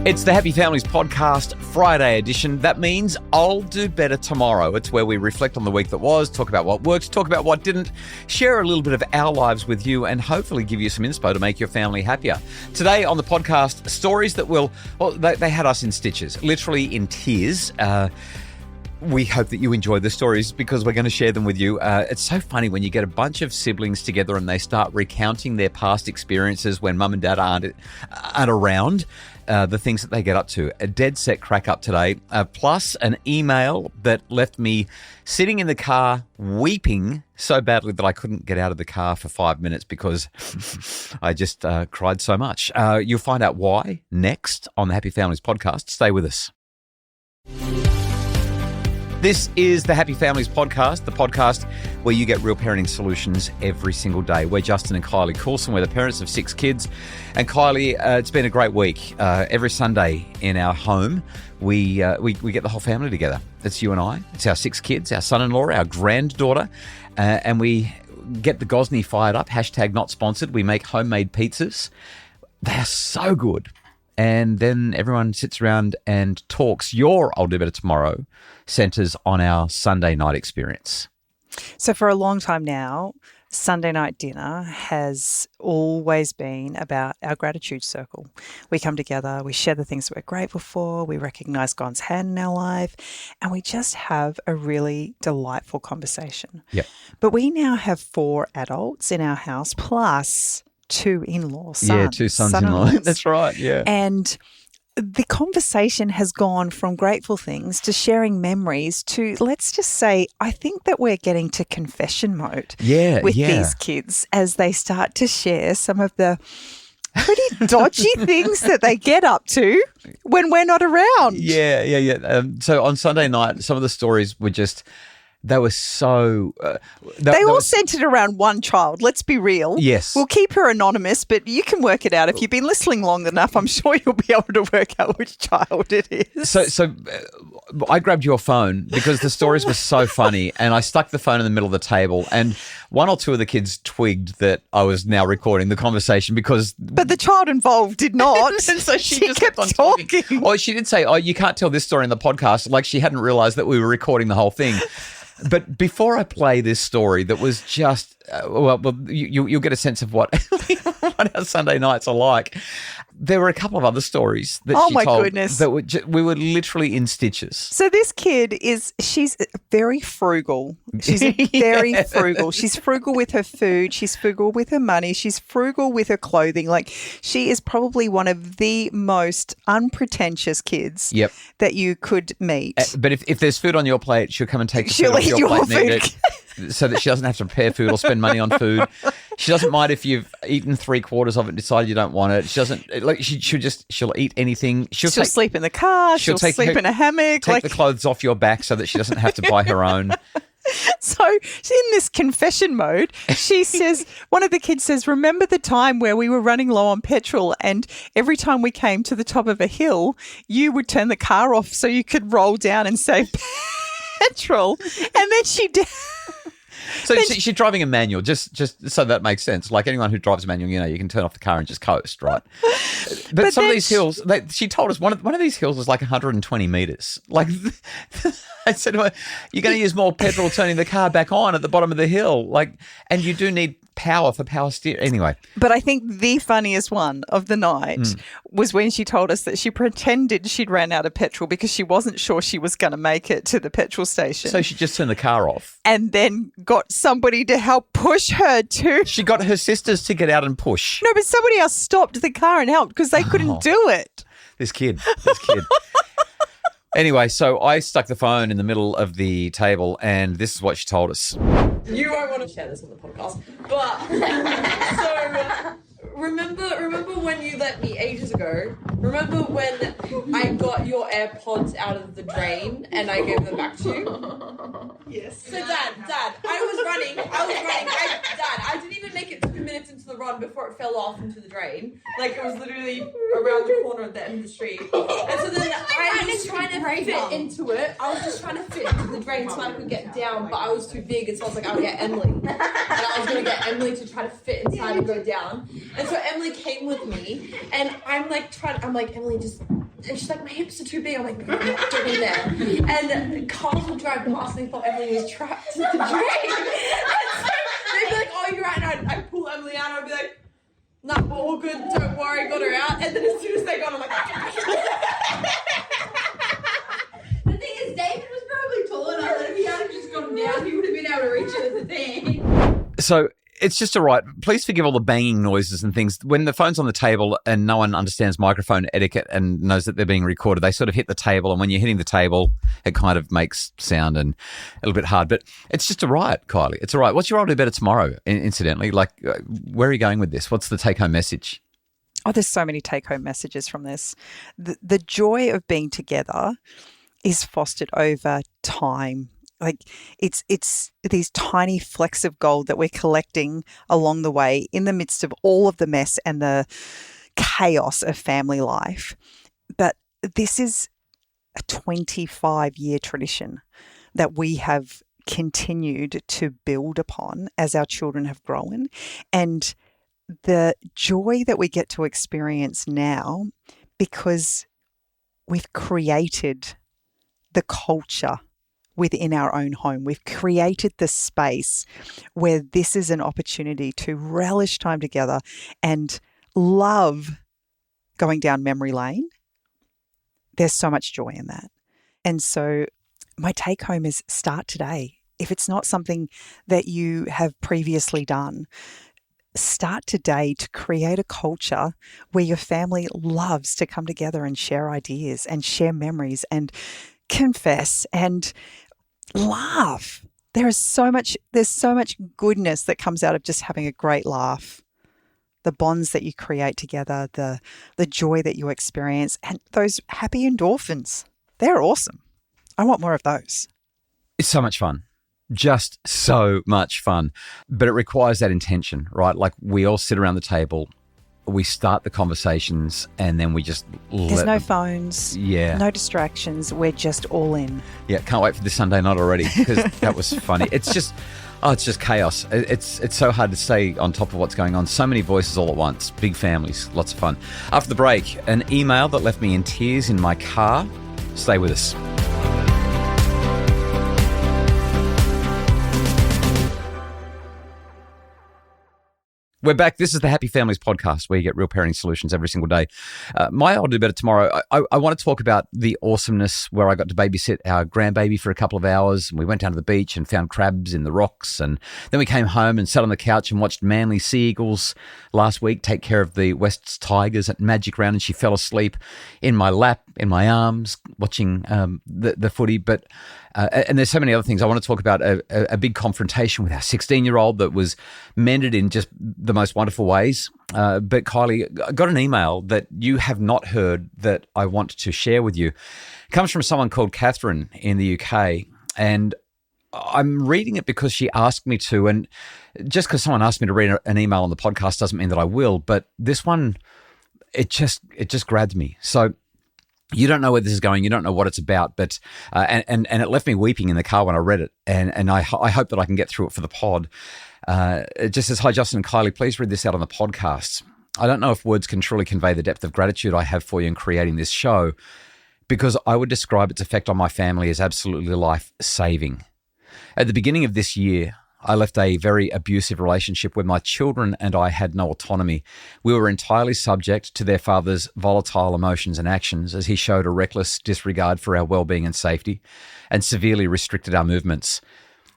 It's the Happy Families Podcast Friday edition. That means I'll do better tomorrow. It's where we reflect on the week that was, talk about what worked, talk about what didn't, share a little bit of our lives with you, and hopefully give you some inspo to make your family happier. Today on the podcast, stories that they had us in stitches, literally in tears. We hope that you enjoy the stories because we're going to share them with you. It's so funny when you get a bunch of siblings together and they start recounting their past experiences when mum and dad aren't around. The things that they get up to. A dead set crack up today, plus an email that left me sitting in the car weeping so badly that I couldn't get out of the car for 5 minutes because I just cried so much. You'll find out why next on the Happy Families Podcast. Stay with us. This is the Happy Families Podcast, the podcast where you get real parenting solutions every single day. We're Justin and Kylie Coulson. We're the parents of 6 kids. And Kylie, it's been a great week. Every Sunday in our home, we get the whole family together. It's you and I. It's our 6 kids, our son-in-law, our granddaughter, and we get the Gosney fired up. Hashtag not sponsored. We make homemade pizzas. They are so good. And then everyone sits around and talks. Your I'll Do Better Tomorrow centres on our Sunday night experience. So for a long time now, Sunday night dinner has always been about our gratitude circle. We come together, we share the things that we're grateful for, we recognise God's hand in our life, and we just have a really delightful conversation. Yep. But we now have 4 adults in our house plus 2 in-laws. Yeah, 2 sons-in-law. That's right, yeah. And the conversation has gone from grateful things to sharing memories to, let's just say, I think that we're getting to confession mode with these kids as they start to share some of the pretty dodgy things that they get up to when we're not around. Yeah. So on Sunday night, some of the stories were just... They were so... they all centred around one child, let's be real. Yes. We'll keep her anonymous, but you can work it out. If you've been listening long enough, I'm sure you'll be able to work out which child it is. So I grabbed your phone because the stories were so funny and I stuck the phone in the middle of the table and 1 or 2 of the kids twigged that I was now recording the conversation because... But the child involved did not. And so she just kept on talking. Oh, she did say, you can't tell this story in the podcast. Like she hadn't realised that we were recording the whole thing. But before I play this story that was just, you'll get a sense of what our Sunday nights are like. There were a couple of other stories that she told goodness. That we were literally in stitches. So this kid she's very frugal. She's very frugal. She's frugal with her food. She's frugal with her money. She's frugal with her clothing. Like she is probably one of the most unpretentious kids that you could meet. But if there's food on your plate, she'll come and take the food off your plate and eat it, so that she doesn't have to prepare food or spend money on food. She doesn't mind if you've eaten 3/4 of it and decided you don't want it. She doesn't she'll eat anything. She'll sleep in the car. She'll sleep in a hammock. Take the clothes off your back so that she doesn't have to buy her own. So she's in this confession mode. She says, one of the kids says, remember the time where we were running low on petrol and every time we came to the top of a hill, you would turn the car off so you could roll down and save petrol. And then she did. So she's driving a manual, just so that makes sense. Like anyone who drives a manual, you can turn off the car and just coast, right? But some of these hills, she told us one of these hills was like 120 metres. Like I said to her, you're going to use more petrol turning the car back on at the bottom of the hill. And you do need power for power steer. Anyway. But I think the funniest one of the night was when she told us that she pretended she'd ran out of petrol because she wasn't sure she was going to make it to the petrol station. So she just turned the car off. And then got somebody to help push her too. She got her sisters to get out and push. No, but somebody else stopped the car and helped because they couldn't do it. This kid. Anyway, so I stuck the phone in the middle of the table and this is what she told us. You won't want to share this on the podcast, but so remember when you let me ages ago? Remember when I got your AirPods out of the drain and I gave them back to you? Yes. So Dad, I was running. Dad, I didn't even make it 2 minutes into the run before it fell off into the drain. Like it was literally around the corner at the end of the street. And so then I was trying to fit into it. I was just trying to fit into the drain so I could get down, but I was too big, and so I was like, I'll get Emily. And I was going to get Emily to try to fit inside and go down. And so Emily came with me, and I'm like, Emily, just And she's like, my hips are too big. I'm like, no, I'm not getting there. And cars would drive past and they thought Emily was trapped in the drain. And so they'd be like, oh, you're right. And I'd pull Emily out and I'd be like, nah, we're all good. Don't worry, got her out. And then as soon as they got her, I'm like, the thing is, David was probably tall enough that if he had just gone down, he would have been able to reach it as a thing. So it's just all right. Please forgive all the banging noises and things. When the phone's on the table and no one understands microphone etiquette and knows that they're being recorded, they sort of hit the table. And when you're hitting the table, it kind of makes sound and a little bit hard. But it's just all right, Kylie. It's all right. What's your I'll do better tomorrow, incidentally? Like, where are you going with this? What's the take-home message? Oh, there's so many take-home messages from this. The joy of being together is fostered over time. Like it's these tiny flecks of gold that we're collecting along the way in the midst of all of the mess and the chaos of family life. But this is a 25-year tradition that we have continued to build upon as our children have grown. And the joy that we get to experience now, because we've created the culture within our own home. We've created the space where this is an opportunity to relish time together and love going down memory lane. There's so much joy in that. And so my take home is start today. If it's not something that you have previously done, start today to create a culture where your family loves to come together and share ideas and share memories and confess and laugh. There's so much goodness that comes out of just having a great laugh. The bonds that you create together, the joy that you experience, and those happy endorphins. They're awesome. I want more of those. It's so much fun. Just so much fun. But it requires that intention, right? Like we all sit around the table, we start the conversations, and then we just There's no phones, no distractions. We're just all in. Yeah, can't wait for this Sunday night already because that was funny. It's just chaos. It's so hard to stay on top of what's going on. So many voices all at once, big families, lots of fun. After the break, an email that left me in tears in my car. Stay with us. We're back. This is the Happy Families podcast where you get real parenting solutions every single day. My I'll do better tomorrow. I want to talk about the awesomeness where I got to babysit our grandbaby for a couple of hours. And we went down to the beach and found crabs in the rocks. And then we came home and sat on the couch and watched Manly Sea Eagles last week take care of the West's Tigers at Magic Round. And she fell asleep in my lap, in my arms, watching the footy. But and there's so many other things. I want to talk about a big confrontation with our 16-year-old that was mended in just the most wonderful ways. But Kylie, I got an email that you have not heard that I want to share with you. It comes from someone called Catherine in the UK. And I'm reading it because she asked me to. And just because someone asked me to read an email on the podcast doesn't mean that I will. But this one, it just grabbed me. So you don't know where this is going. You don't know what it's about, but and it left me weeping in the car when I read it, and I hope that I can get through it for the pod. It just says, "Hi, Justin and Kylie. Please read this out on the podcast. I don't know if words can truly convey the depth of gratitude I have for you in creating this show, because I would describe its effect on my family as absolutely life-saving. At the beginning of this year, I left a very abusive relationship where my children and I had no autonomy. We were entirely subject to their father's volatile emotions and actions as he showed a reckless disregard for our well-being and safety and severely restricted our movements.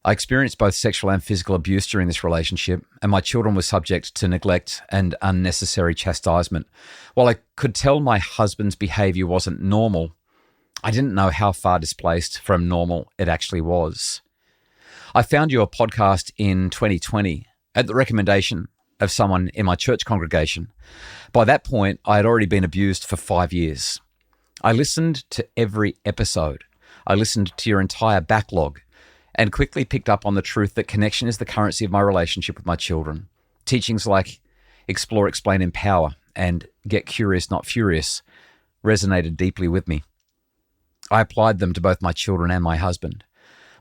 I experienced both sexual and physical abuse during this relationship, and my children were subject to neglect and unnecessary chastisement. While I could tell my husband's behavior wasn't normal, I didn't know how far displaced from normal it actually was. I found your podcast in 2020 at the recommendation of someone in my church congregation. By that point, I had already been abused for 5 years. I listened to every episode. I listened to your entire backlog and quickly picked up on the truth that connection is the currency of my relationship with my children. Teachings like Explore, Explain, Empower and Get Curious, Not Furious resonated deeply with me. I applied them to both my children and my husband.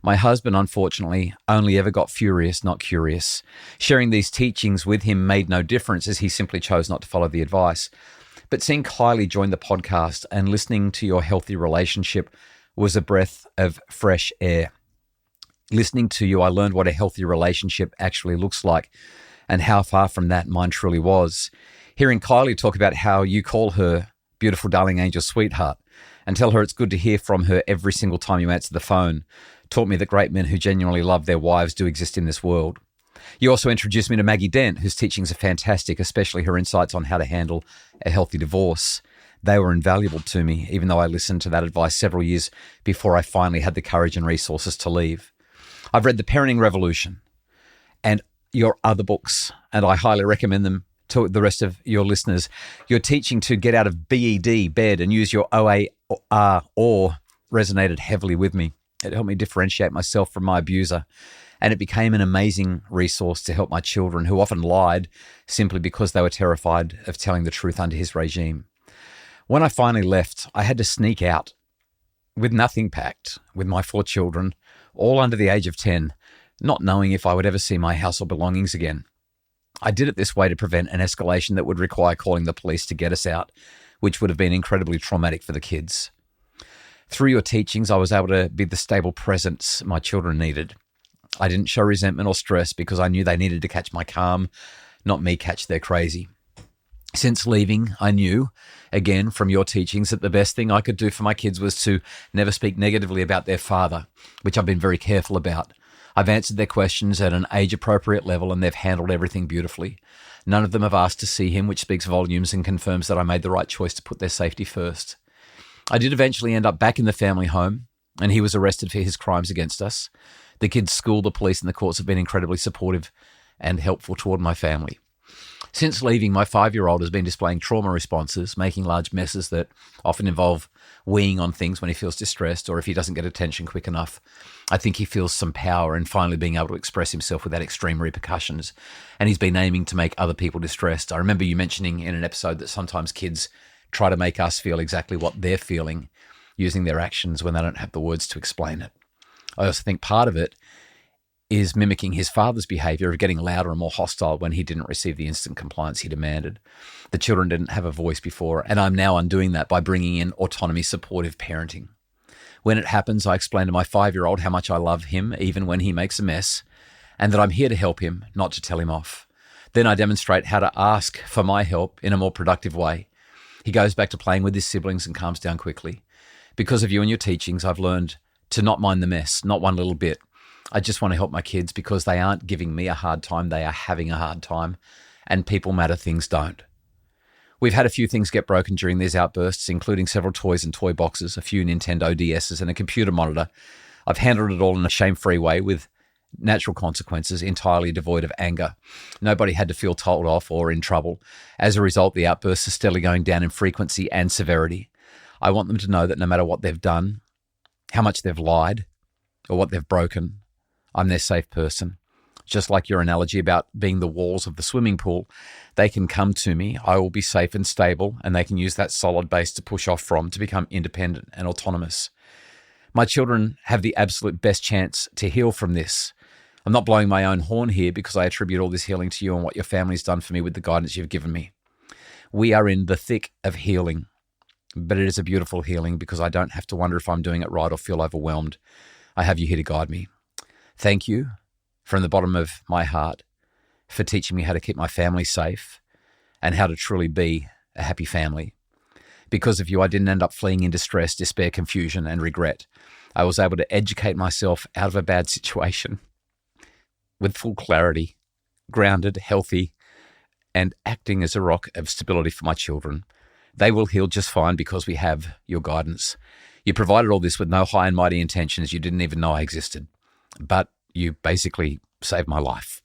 My husband, unfortunately, only ever got furious, not curious. Sharing these teachings with him made no difference as he simply chose not to follow the advice. But seeing Kylie join the podcast and listening to your healthy relationship was a breath of fresh air. Listening to you, I learned what a healthy relationship actually looks like and how far from that mine truly was. Hearing Kylie talk about how you call her beautiful, darling angel, sweetheart, and tell her it's good to hear from her every single time you answer the phone taught me that great men who genuinely love their wives do exist in this world. You also introduced me to Maggie Dent, whose teachings are fantastic, especially her insights on how to handle a healthy divorce. They were invaluable to me, even though I listened to that advice several years before I finally had the courage and resources to leave. I've read The Parenting Revolution and your other books, and I highly recommend them to the rest of your listeners. Your teaching to get out of BED, bed, and use your OAR resonated heavily with me. It helped me differentiate myself from my abuser, and it became an amazing resource to help my children, who often lied simply because they were terrified of telling the truth under his regime. When I finally left, I had to sneak out with nothing packed, with my 4 children, all under the age of 10, not knowing if I would ever see my house or belongings again. I did it this way to prevent an escalation that would require calling the police to get us out, which would have been incredibly traumatic for the kids. Through your teachings, I was able to be the stable presence my children needed. I didn't show resentment or stress because I knew they needed to catch my calm, not me catch their crazy. Since leaving, I knew, again, from your teachings, that the best thing I could do for my kids was to never speak negatively about their father, which I've been very careful about. I've answered their questions at an age-appropriate level, and they've handled everything beautifully. None of them have asked to see him, which speaks volumes and confirms that I made the right choice to put their safety first. I did eventually end up back in the family home, and he was arrested for his crimes against us. The kids' school, the police, and the courts have been incredibly supportive and helpful toward my family. Since leaving, my 5-year-old has been displaying trauma responses, making large messes that often involve weeing on things when he feels distressed or if he doesn't get attention quick enough. I think he feels some power in finally being able to express himself without extreme repercussions, and he's been aiming to make other people distressed. I remember you mentioning in an episode that sometimes kids try to make us feel exactly what they're feeling using their actions when they don't have the words to explain it. I also think part of it is mimicking his father's behavior of getting louder and more hostile when he didn't receive the instant compliance he demanded. The children didn't have a voice before, and I'm now undoing that by bringing in autonomy, supportive parenting. When it happens, I explain to my 5-year-old how much I love him, even when he makes a mess, and that I'm here to help him, not to tell him off. Then I demonstrate how to ask for my help in a more productive way. He goes back to playing with his siblings and calms down quickly. Because of you and your teachings, I've learned to not mind the mess, not one little bit. I just want to help my kids because they aren't giving me a hard time, they are having a hard time, and people matter, things don't. We've had a few things get broken during these outbursts, including several toys and toy boxes, a few Nintendo DSs, and a computer monitor. I've handled it all in a shame-free way with natural consequences, entirely devoid of anger. Nobody had to feel told off or in trouble. As a result, the outbursts are steadily going down in frequency and severity. I want them to know that no matter what they've done, how much they've lied, or what they've broken, I'm their safe person. Just like your analogy about being the walls of the swimming pool, they can come to me, I will be safe and stable, and they can use that solid base to push off from to become independent and autonomous. My children have the absolute best chance to heal from this. I'm not blowing my own horn here because I attribute all this healing to you and what your family's done for me with the guidance you've given me. We are in the thick of healing, but it is a beautiful healing because I don't have to wonder if I'm doing it right or feel overwhelmed. I have you here to guide me. Thank you from the bottom of my heart for teaching me how to keep my family safe and how to truly be a happy family. Because of you, I didn't end up fleeing in distress, despair, confusion, and regret. I was able to educate myself out of a bad situation with full clarity, grounded, healthy, and acting as a rock of stability for my children. They will heal just fine because we have your guidance. You provided all this with no high and mighty intentions. You didn't even know I existed. But you basically saved my life.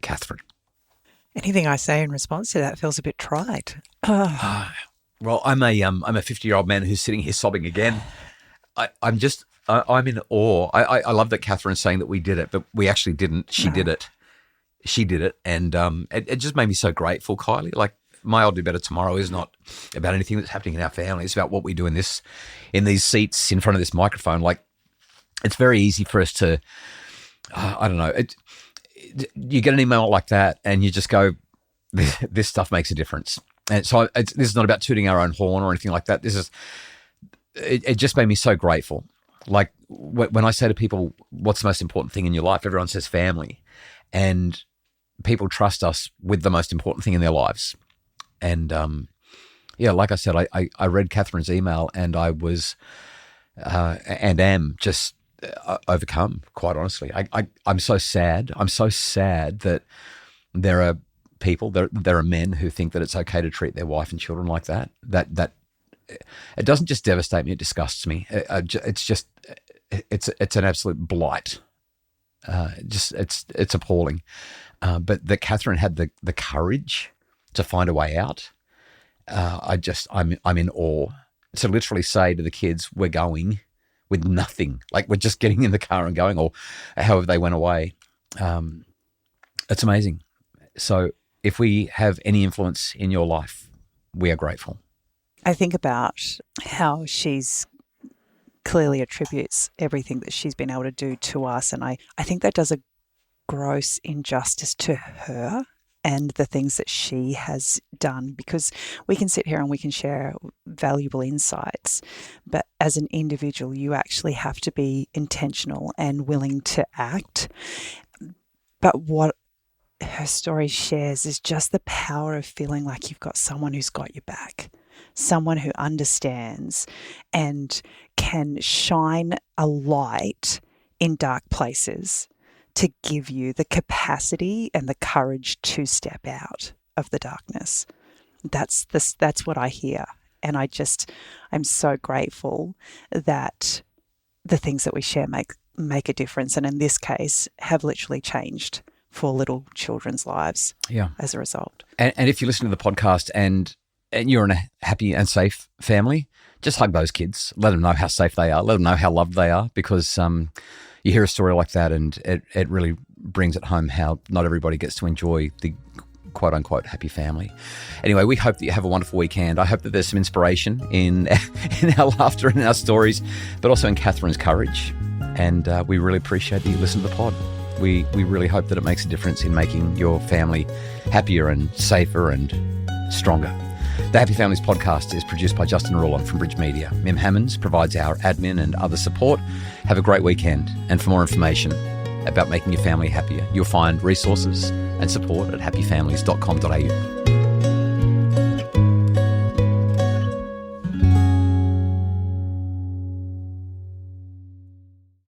Catherine. Anything I say in response to that feels a bit trite. Well, I'm a 50-year-old man who's sitting here sobbing again. I'm in awe. I love that Catherine's saying that we did it, but we actually didn't. She did it. She did it. And it just made me so grateful, Kylie. Like, my I'll Do Better Tomorrow is not about anything that's happening in our family. It's about what we do in these seats in front of this microphone. Like, it's very easy for us to, I don't know, you get an email like that and you just go, this stuff makes a difference. And so this is not about tooting our own horn or anything like that. It just made me so grateful. Like when I say to people, what's the most important thing in your life? Everyone says family. And people trust us with the most important thing in their lives. And like I said, I read Catherine's email and I was and am just overcome, quite honestly. I'm so sad. I'm so sad that there are people, there are men who think that it's okay to treat their wife and children like that. That it doesn't just devastate me; it disgusts me. It's an absolute blight. It's appalling. But that Catherine had the courage to find a way out. I'm in awe. To literally say to the kids, we're going with nothing. Like we're just getting in the car and going, or however they went away. It's amazing. So if we have any influence in your life, we are grateful. I think about how she's clearly attributes everything that she's been able to do to us. And I think that does a gross injustice to her and the things that she has done, because we can sit here and we can share valuable insights, but as an individual, you actually have to be intentional and willing to act. But what her story shares is just the power of feeling like you've got someone who's got your back, someone who understands and can shine a light in dark places to give you the capacity and the courage to step out of the darkness. That's what I hear. And I'm so grateful that the things that we share make a difference. And in this case, have literally changed 4 little children's lives as a result. And if you listen to the podcast and you're in a happy and safe family, just hug those kids. Let them know how safe they are. Let them know how loved they are, because you hear a story like that and it really brings it home how not everybody gets to enjoy the quote-unquote happy family. Anyway, we hope that you have a wonderful weekend. I hope that there's some inspiration in our laughter and in our stories, but also in Catherine's courage. And we really appreciate that you listen to the pod. We really hope that it makes a difference in making your family happier and safer and stronger. The Happy Families podcast is produced by Justin Rulon from Bridge Media. Mim Hammonds provides our admin and other support. Have a great weekend. And for more information about making your family happier, you'll find resources and support at happyfamilies.com.au.